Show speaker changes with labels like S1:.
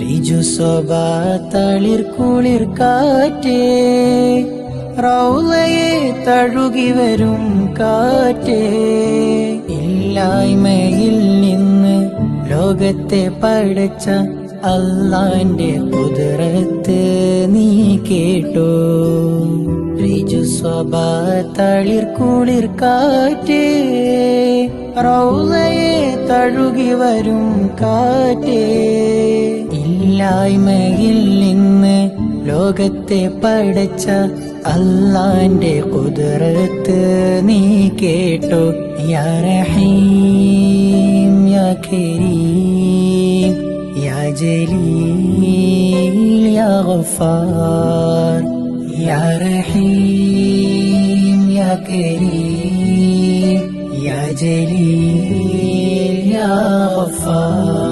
S1: ഋജുസ്വഭാ തളിർ കുളിർ കാറ്റേ, റൗളയെ തഴുകി വരും കാറ്റേ, ഇല്ലായ്മയിൽ നിന്ന് ലോകത്തെ പടച്ച അല്ലാന്റെ ഖുദ്റത്ത് നീ കേട്ടോ. ഋജുസ്വഭാ തളിർ കുളിർ കാറ്റേ, റൗളയെ തഴുകി വരും കാറ്റേ, ഇല്ലായ്മയിൽ നിന്ന് ലോകത്തെ പടച്ച അല്ലാന്റെ ഖുദ്റത്ത് നീ കേട്ടോ. യാ റഹീം യാ കരീം യാ ജലീൽ യാ ഗഫാർ, യാ റഹീം യാ കരീം യാ ജലീൽ യാ ഗഫാർ.